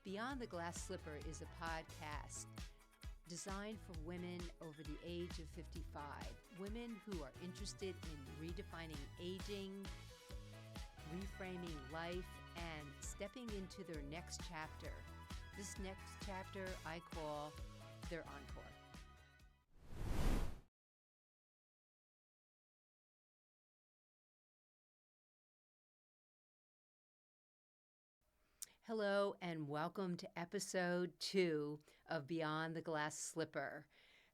Beyond the Glass Slipper is a podcast designed for women over the age of 55, women who are interested in redefining aging, reframing life, and stepping into their next chapter. This next chapter I call their Encore. Hello and welcome to episode 2 of Beyond the Glass Slipper.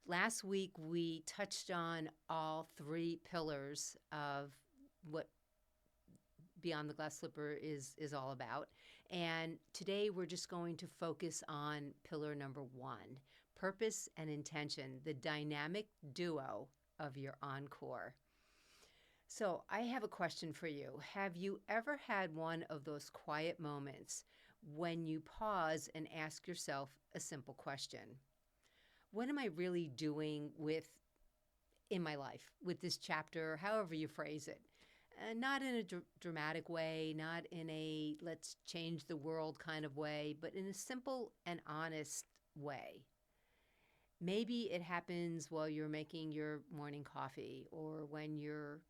Last week we touched on all 3 pillars of what Beyond the Glass Slipper is all about. And today we're just going to focus on pillar number 1, purpose and intention, the dynamic duo of your Encore. So I have a question for you. Have you ever had one of those quiet moments when you pause and ask yourself a simple question? What am I really doing in my life with this chapter, however you phrase it? Not in a dramatic way, not in a let's change the world kind of way, but in a simple and honest way. Maybe it happens while you're making your morning coffee, or when you're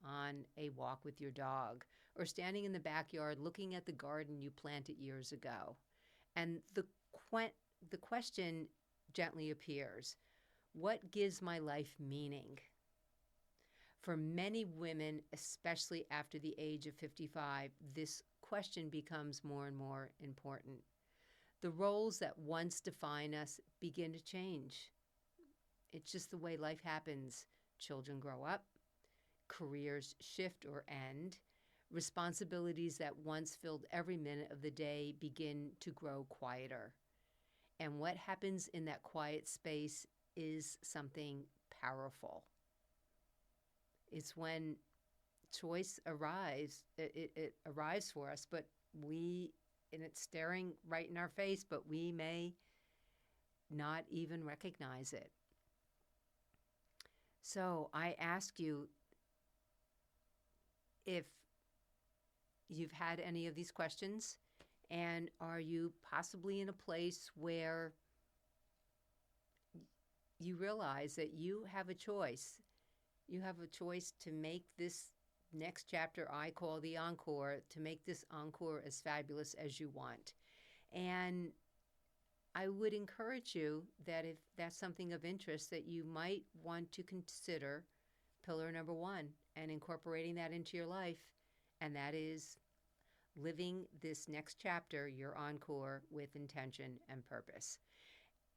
on a walk with your dog, or standing in the backyard looking at the garden you planted years ago. And the question gently appears: what gives my life meaning? For many women, especially after the age of 55, this question becomes more and more important. The roles that once define us begin to change. It's just the way life happens. Children grow up, careers shift or end, responsibilities that once filled every minute of the day begin to grow quieter. And what happens in that quiet space is something powerful. It's when choice arrives, it arrives for us, and it's staring right in our face, but we may not even recognize it. So I ask you, if you've had any of these questions, and are you possibly in a place where you realize that you have a choice? You have a choice to make this next chapter I call the Encore, to make this Encore as fabulous as you want. And I would encourage you that if that's something of interest, that you might want to consider pillar number 1 and incorporating that into your life, and that is living this next chapter, your Encore, with intention and purpose.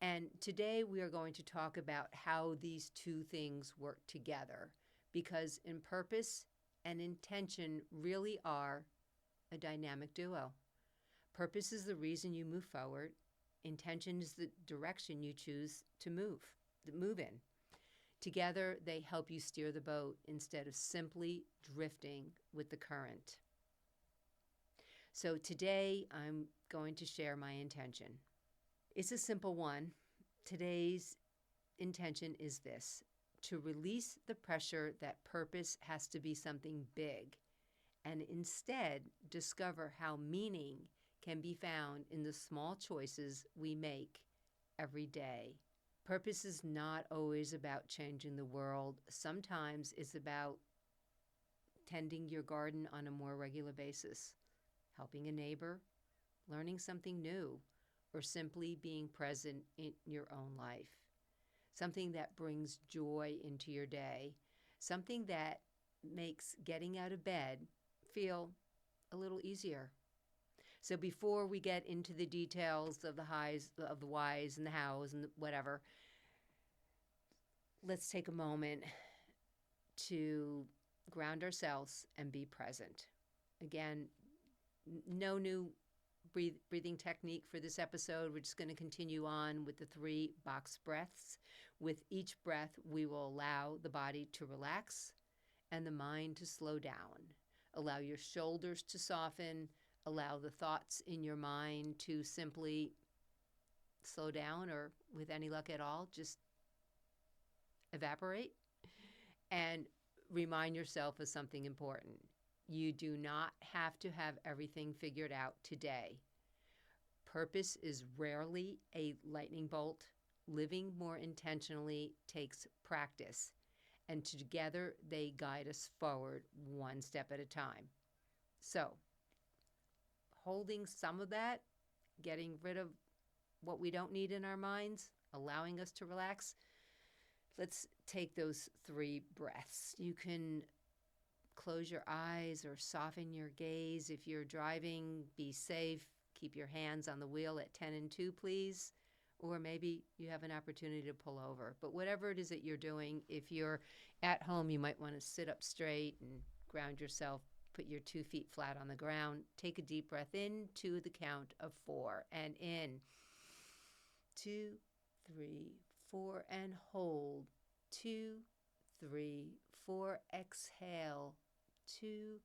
And today we are going to talk about how these 2 things work together, because in purpose and intention really are a dynamic duo. Purpose is the reason you move forward. Intention is the direction you choose to move in. Together, they help you steer the boat instead of simply drifting with the current. So today, I'm going to share my intention. It's a simple one. Today's intention is this: to release the pressure that purpose has to be something big, and instead discover how meaning can be found in the small choices we make every day. Purpose is not always about changing the world. Sometimes it's about tending your garden on a more regular basis, helping a neighbor, learning something new, or simply being present in your own life. Something that brings joy into your day, something that makes getting out of bed feel a little easier. So before we get into the details of the highs, of the whys and the hows and whatever, let's take a moment to ground ourselves and be present. Again, no new breathing technique for this episode. We're just going to continue on with the 3 box breaths. With each breath, we will allow the body to relax and the mind to slow down. Allow your shoulders to soften. Allow the thoughts in your mind to simply slow down, or with any luck at all, just evaporate. And remind yourself of something important. You do not have to have everything figured out today. Purpose is rarely a lightning bolt. Living more intentionally takes practice, and together they guide us forward one step at a time. So, holding some of that, getting rid of what we don't need in our minds, allowing us to relax. Let's take those 3 breaths. You can close your eyes or soften your gaze. If you're driving, be safe. Keep your hands on the wheel at 10 and 2, please. Or maybe you have an opportunity to pull over. But whatever it is that you're doing, if you're at home, you might want to sit up straight and ground yourself. Put your 2 feet flat on the ground. Take a deep breath in to the count of 4. And in 2, 3, 4, and hold. 2, 3, 4. Exhale. 2,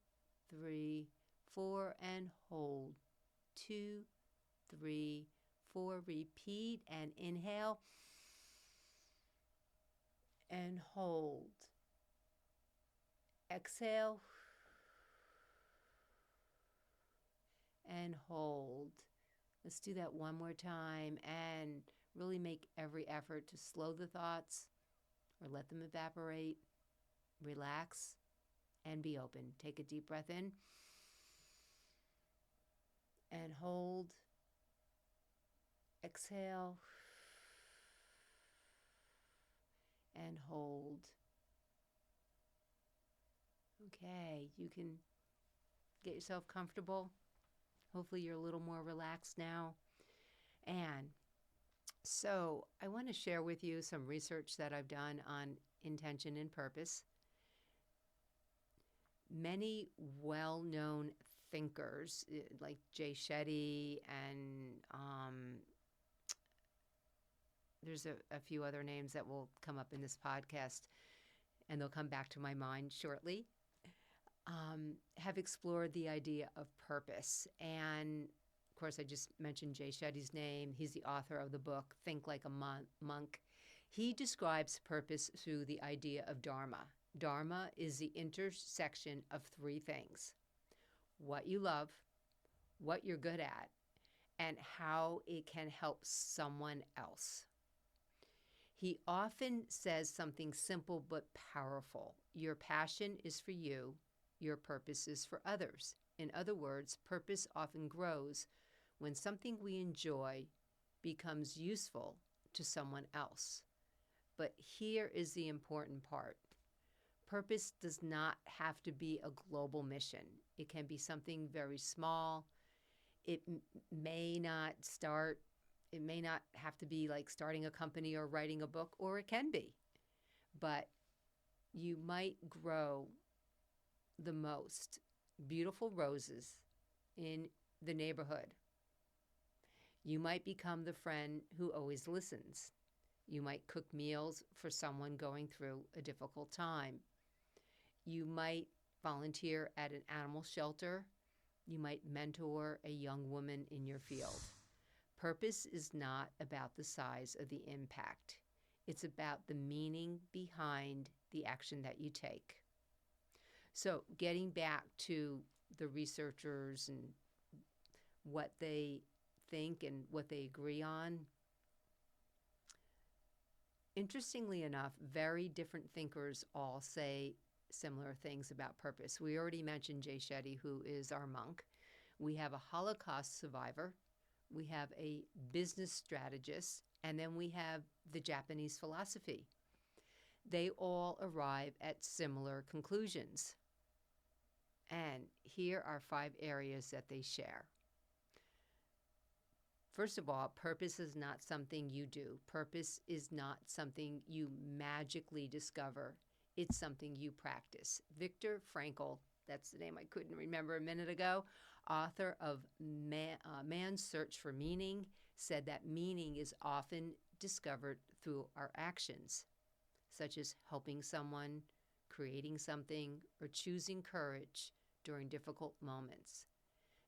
3, 4, and hold. 2, 3, 4. Repeat and inhale and hold. Exhale and hold. Let's do that one more time and really make every effort to slow the thoughts or let them evaporate. Relax and be open. Take a deep breath in and hold. Exhale and hold. Okay, you can get yourself comfortable. Hopefully you're a little more relaxed now. And so I want to share with you some research that I've done on intention and purpose. Many well-known thinkers like Shetty and there's a few other names that will come up in this podcast, and they'll come back to my mind shortly, have explored the idea of purpose. And of course, I just mentioned Shetty's name. He's the author of the book, Think Like a Monk. He describes purpose through the idea of dharma. Dharma is the intersection of 3 things: what you love, what you're good at, and how it can help someone else. He often says something simple but powerful. Your passion is for you. Your purpose is for others. In other words, purpose often grows when something we enjoy becomes useful to someone else. But here is the important part. Purpose does not have to be a global mission. It can be something very small. It may not have to be like starting a company or writing a book, or it can be. But you might grow the most beautiful roses in the neighborhood. You might become the friend who always listens. You might cook meals for someone going through a difficult time. You might volunteer at an animal shelter. You might mentor a young woman in your field. Purpose is not about the size of the impact. It's about the meaning behind the action that you take. So getting back to the researchers and what they think and what they agree on, interestingly enough, very different thinkers all say similar things about purpose. We already mentioned Shetty, who is our monk. We have a Holocaust survivor. We have a business strategist. And then we have the Japanese philosophy. They all arrive at similar conclusions. And here are 5 areas that they share. First of all, purpose is not something you do. Purpose is not something you magically discover. It's something you practice. Viktor Frankl, that's the name I couldn't remember a minute ago, author of Man's Search for Meaning, said that meaning is often discovered through our actions, such as helping someone, creating something, or choosing courage during difficult moments.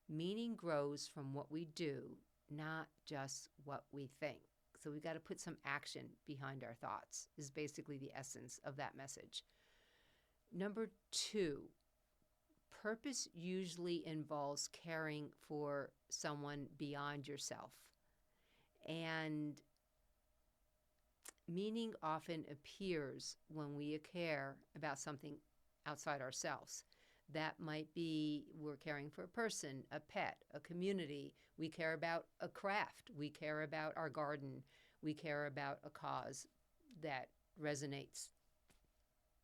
Meaning grows from what we do, not just what we think. So we've got to put some action behind our thoughts, is basically the essence of that message. Number 2, Purpose usually involves caring for someone beyond yourself. And meaning often appears when we care about something outside ourselves. That might be we're caring for a person, a pet, a community. We care about a craft. We care about our garden. We care about a cause that resonates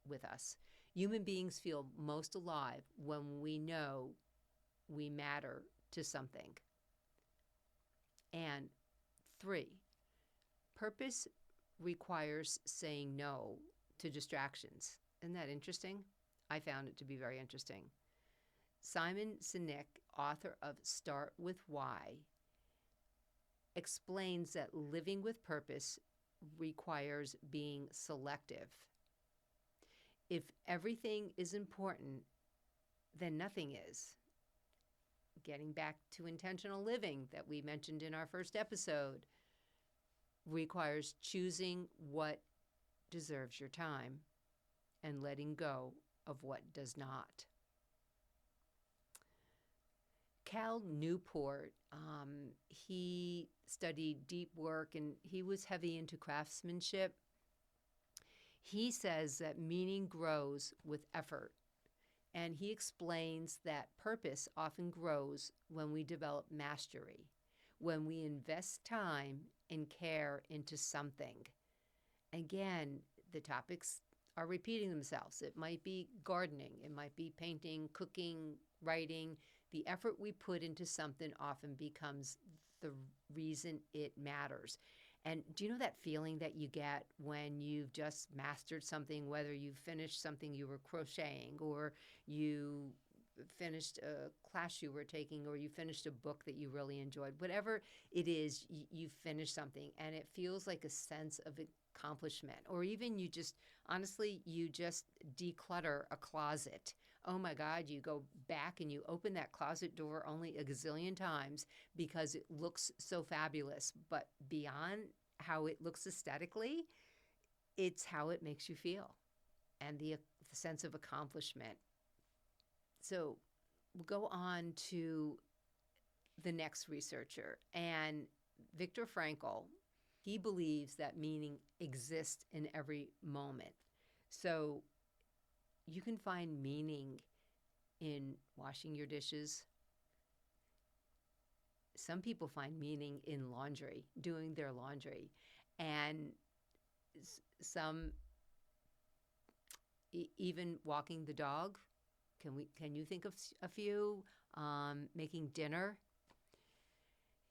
with us. Human beings feel most alive when we know we matter to something. And 3, purpose requires saying no to distractions. Isn't that interesting? I found it to be very interesting. Sinek, author of Start With Why, explains that living with purpose requires being selective. If everything is important, then nothing is. Getting back to intentional living that we mentioned in our first episode requires choosing what deserves your time and letting go of what does not. Cal Newport, he studied deep work and he was heavy into craftsmanship. He says that meaning grows with effort. And he explains that purpose often grows when we develop mastery, when we invest time and care into something. Again, the topics are repeating themselves. It might be gardening, it might be painting, cooking, writing. The effort we put into something often becomes the reason it matters. And do you know that feeling that you get when you've just mastered something, whether you finished something you were crocheting or you finished a class you were taking or you finished a book that you really enjoyed? Whatever it is, you finish something and it feels like a sense of accomplishment. Or even you just, honestly, you just declutter a closet. Oh my God, you go back and you open that closet door only a gazillion times because it looks so fabulous. But beyond how it looks aesthetically, it's how it makes you feel and the sense of accomplishment. So we'll go on to the next researcher, and Viktor Frankl. He believes that meaning exists in every moment. So you can find meaning in washing your dishes. Some people find meaning in laundry, doing their laundry. And some even walking the dog. Can you think of a few? Making dinner.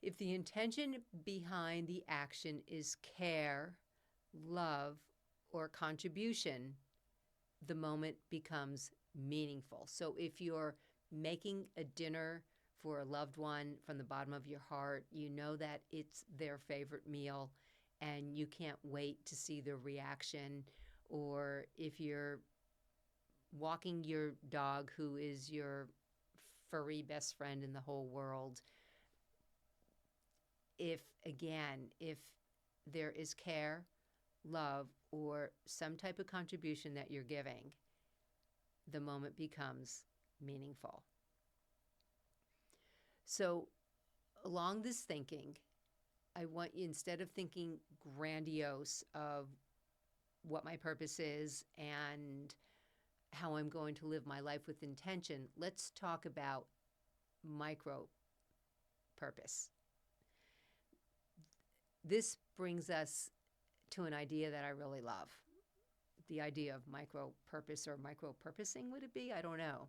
If the intention behind the action is care, love, or contribution, the moment becomes meaningful. So if you're making a dinner for a loved one from the bottom of your heart, you know that it's their favorite meal and you can't wait to see their reaction. Or if you're walking your dog, who is your furry best friend in the whole world, if there is care, love, or some type of contribution that you're giving, the moment becomes meaningful. So along this thinking, I want you, instead of thinking grandiose of what my purpose is and how I'm going to live my life with intention, let's talk about micro purpose. This brings us to an idea that I really love. The idea of micro purpose, or micro purposing, would it be? I don't know.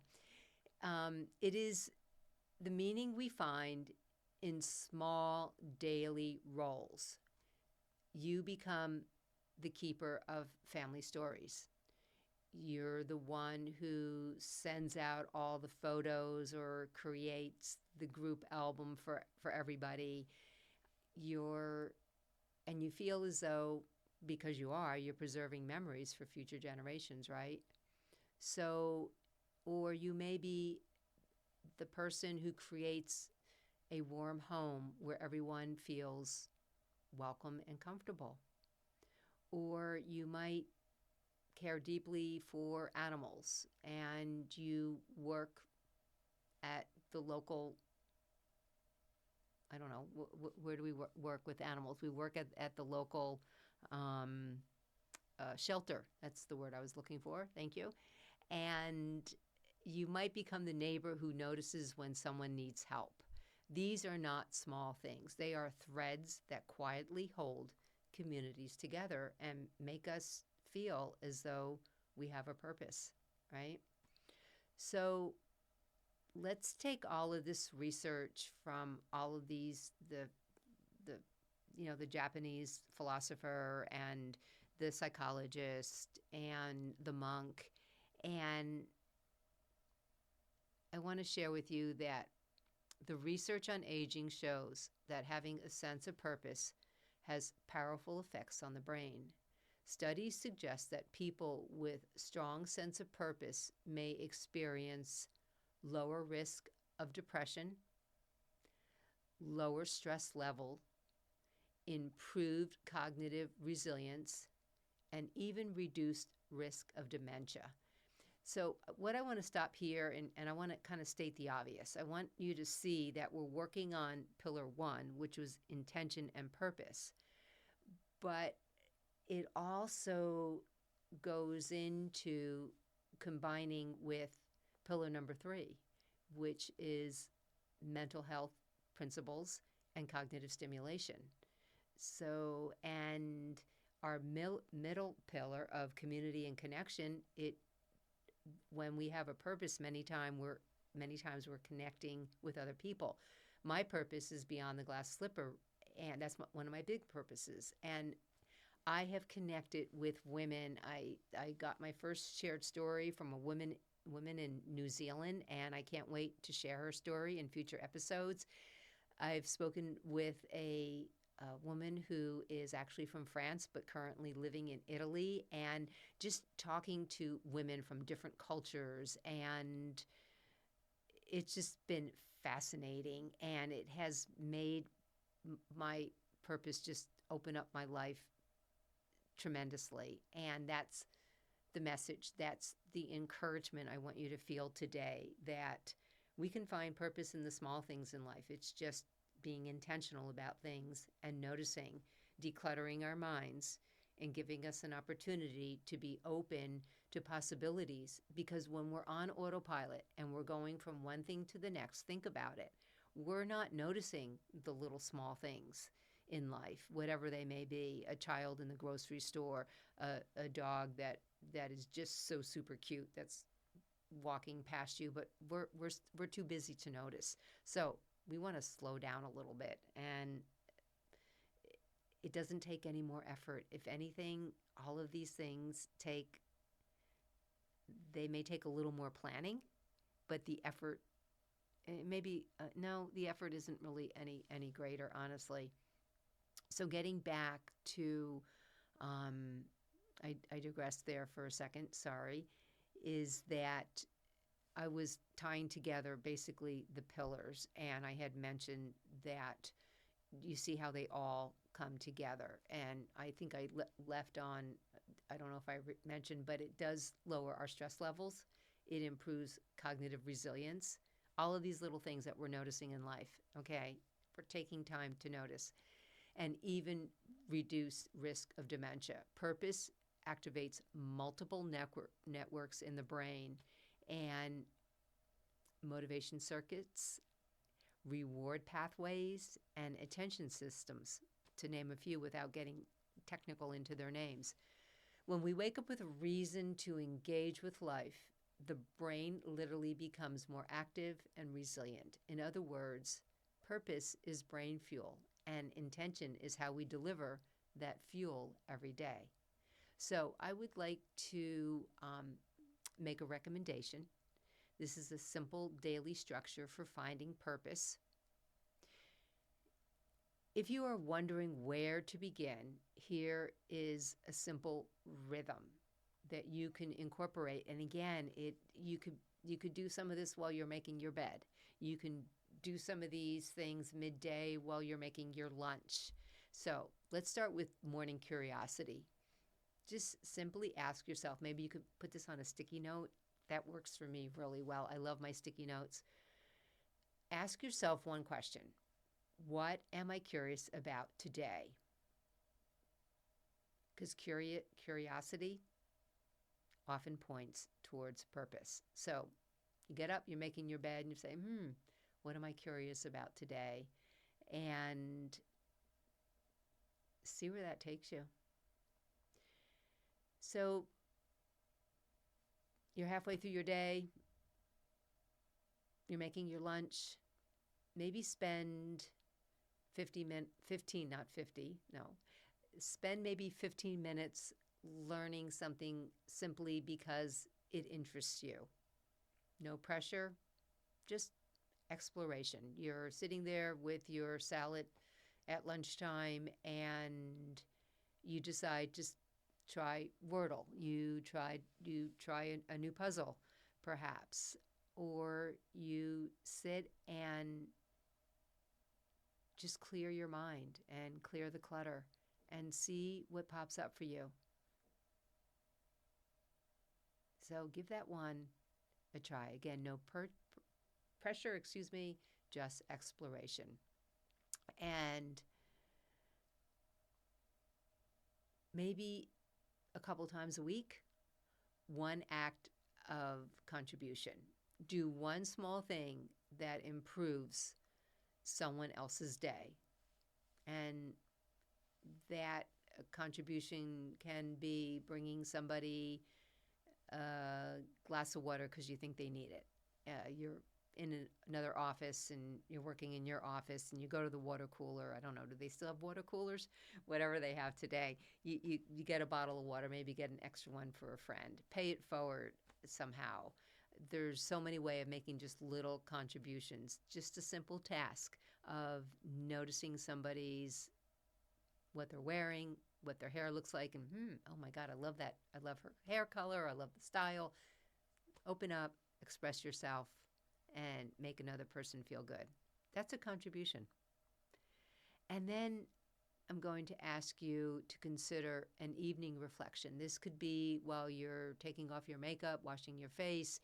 It is the meaning we find in small daily roles. You become the keeper of family stories. You're the one who sends out all the photos or creates the group album for everybody. And you feel as though, because you're preserving memories for future generations, right? So, or you may be the person who creates a warm home where everyone feels welcome and comfortable. Or you might care deeply for animals and you work at the local, I don't know, where do we work with animals? We work at the local um, shelter. That's the word I was looking for. Thank you. And you might become the neighbor who notices when someone needs help. These are not small things. They are threads that quietly hold communities together and make us feel as though we have a purpose, right? So let's take all of this research from all of these, the the Japanese philosopher and the psychologist and the monk, and I want to share with you that the research on aging shows that having a sense of purpose has powerful effects on the brain. Studies suggest that people with strong sense of purpose may experience lower risk of depression, lower stress level, improved cognitive resilience, and even reduced risk of dementia. So what I want to stop here, and I want to kind of state the obvious. I want you to see that we're working on pillar 1, which was intention and purpose. But it also goes into combining with pillar number 3, which is mental health principles and cognitive stimulation. So, and our middle pillar of community and connection, when we have a purpose, many times we're connecting with other people. My purpose is Beyond the Glass Slipper, and that's one of my big purposes. And I have connected with women. I got my first shared story from a woman in New Zealand, and I can't wait to share her story in future episodes. I've spoken with a woman who is actually from France but currently living in Italy, and just talking to women from different cultures, and it's just been fascinating, and it has made my purpose just open up my life tremendously. And that's the message, that's the encouragement I want you to feel today, that we can find purpose in the small things in life. It's just being intentional about things and noticing, decluttering our minds, and giving us an opportunity to be open to possibilities. Because when we're on autopilot and we're going from one thing to the next, think about it. We're not noticing the little small things in life, whatever they may be. A child in the grocery store, a dog that is just so super cute that's walking past you, but we're too busy to notice. So we want to slow down a little bit, and it doesn't take any more effort. If anything, all of these things may take a little more planning, but the effort, the effort isn't really any greater, honestly. So getting back to, I digressed there for a second, sorry, is that I was tying together basically the pillars, and I had mentioned that you see how they all come together. And I think I left on, I don't know if I mentioned, but it does lower our stress levels. It improves cognitive resilience. All of these little things that we're noticing in life, okay, for taking time to notice, and even reduce risk of dementia. Purpose activates multiple networks in the brain, and motivation circuits, reward pathways, and attention systems, to name a few without getting technical into their names. When we wake up with a reason to engage with life, the brain literally becomes more active and resilient. In other words, purpose is brain fuel, and intention is how we deliver that fuel every day. So I would like to make a recommendation. This is a simple daily structure for finding purpose. If you are wondering where to begin, here is a simple rhythm that you can incorporate. And again, you could do some of this while you're making your bed. You can do some of these things midday while you're making your lunch. So let's start with morning curiosity. Just simply ask yourself, maybe you could put this on a sticky note. That works for me really well. I love my sticky notes. Ask yourself one question. What am I curious about today? Because curiosity often points towards purpose. So you get up, you're making your bed, and you say, what am I curious about today? And see where that takes you. So you're halfway through your day, you're making your lunch, maybe spend spend maybe 15 minutes learning something simply because it interests you. No pressure, just exploration. You're sitting there with your salad at lunchtime and you decide just try Wordle. You try a new puzzle, perhaps, or you sit and just clear your mind and clear the clutter and see what pops up for you. So give that one a try. Again, no pressure, just exploration. And maybe a couple times a week, one act of contribution. Do one small thing that improves someone else's day. And that contribution can be bringing somebody a glass of water because you think they need it. You're in another office and you're working in your office and you go to the water cooler. I don't know, do they still have water coolers? Whatever they have today. You get a bottle of water, maybe get an extra one for a friend. Pay it forward somehow. There's so many ways of making just little contributions. Just a simple task of noticing what they're wearing, what their hair looks like, and oh my God, I love that. I love her hair color. I love the style. Open up, express yourself, and make another person feel good. That's a contribution. And then I'm going to ask you to consider an evening reflection. This could be while you're taking off your makeup, washing your face,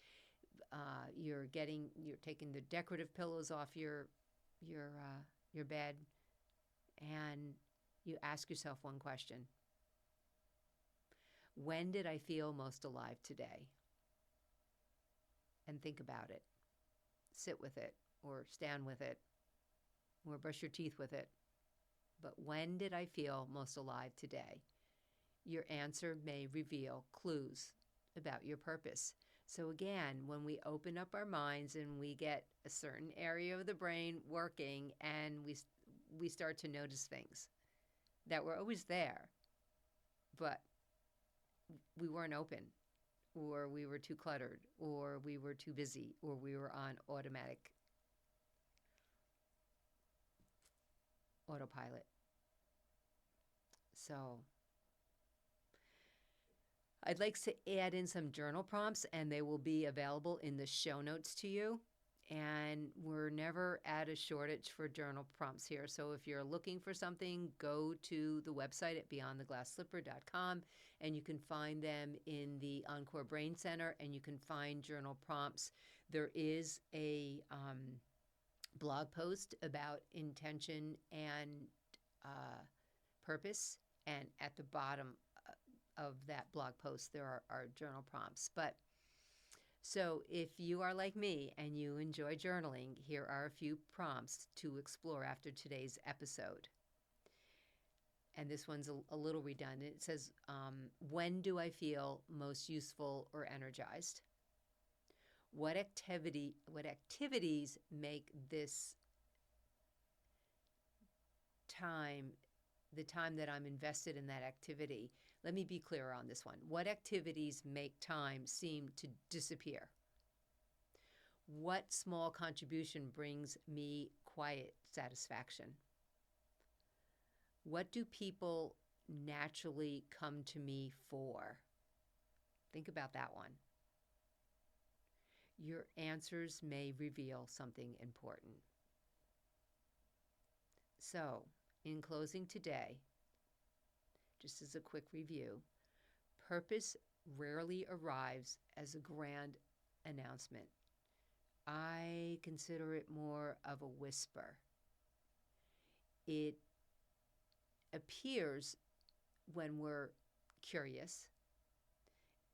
you're taking the decorative pillows off your bed, and you ask yourself one question. When did I feel most alive today? And think about it. Sit with it, or stand with it, or brush your teeth with it. But when did I feel most alive today? Your answer may reveal clues about your purpose. So again, when we open up our minds and we get a certain area of the brain working and we start to notice things that were always there, but we weren't open, or we were too cluttered, or we were too busy, or we were on autopilot. So I'd like to add in some journal prompts, and they will be available in the show notes to you. And we're never at a shortage for journal prompts here. So if you're looking for something, go to the website at BeyondTheGlassSlipper.com, and you can find them in the Encore Brain Center, and you can find journal prompts. There is a blog post about intention and purpose, and at the bottom of that blog post there are journal prompts. So if you are like me and you enjoy journaling, here are a few prompts to explore after today's episode. And this one's a little redundant. It says, when do I feel most useful or energized? What activities make this time, the time that I'm invested in that activity? Let me be clearer on this one. What activities make time seem to disappear? What small contribution brings me quiet satisfaction? What do people naturally come to me for? Think about that one. Your answers may reveal something important. So, in closing today, just as a quick review, purpose rarely arrives as a grand announcement. I consider it more of a whisper. It appears when we're curious.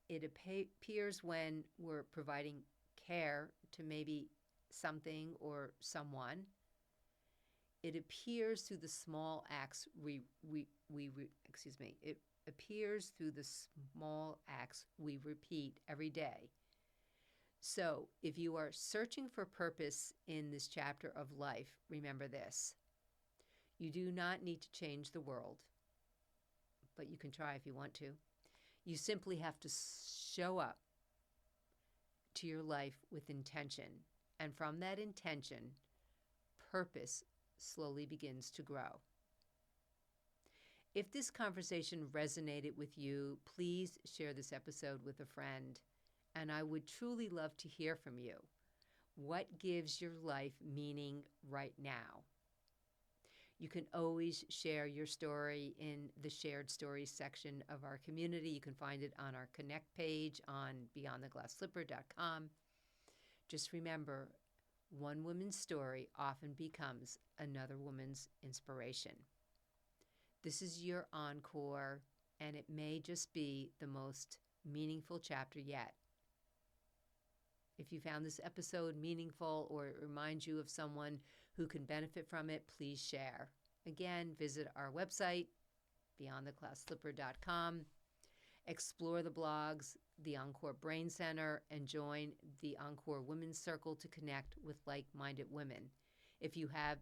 It appears when we're providing care to maybe something or someone. It appears through the small acts it appears through the small acts we repeat every day. So, if you are searching for purpose in this chapter of life, remember this. You do not need to change the world, but you can try if you want to. You simply have to show up to your life with intention. And from that intention, purpose slowly begins to grow. If this conversation resonated with you, please share this episode with a friend. And I would truly love to hear from you. What gives your life meaning right now? You can always share your story in the shared stories section of our community. You can find it on our Connect page on BeyondTheGlassSlipper.com. Just remember, one woman's story often becomes another woman's inspiration. This is your encore, and it may just be the most meaningful chapter yet. If you found this episode meaningful or it reminds you of someone who can benefit from it, please share. Again, visit our website, BeyondTheGlassSlipper.com. Explore the blogs, the Encore Brain Center, and join the Encore Women's Circle to connect with like-minded women. If you have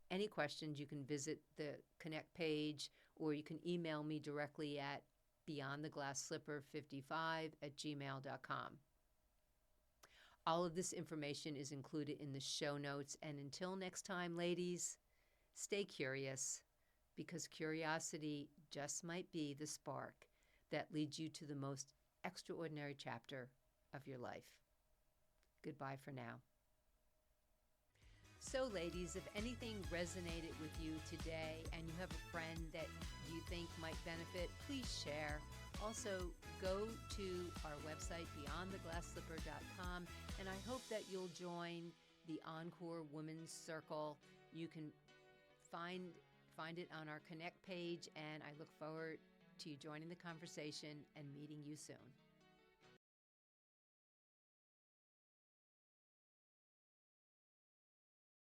any questions, you can visit the Connect page, or you can email me directly at BeyondTheGlassSlipper55@gmail.com. All of this information is included in the show notes. And until next time, ladies, stay curious, because curiosity just might be the spark that leads you to the most extraordinary chapter of your life. Goodbye for now. So, ladies, if anything resonated with you today and you have a friend that you think might benefit, please share. Also, go to our website, BeyondTheGlassSlipper.com, and I hope that you'll join the Encore Women's Circle. You can find it on our Connect page, and I look forward to you joining the conversation and meeting you soon.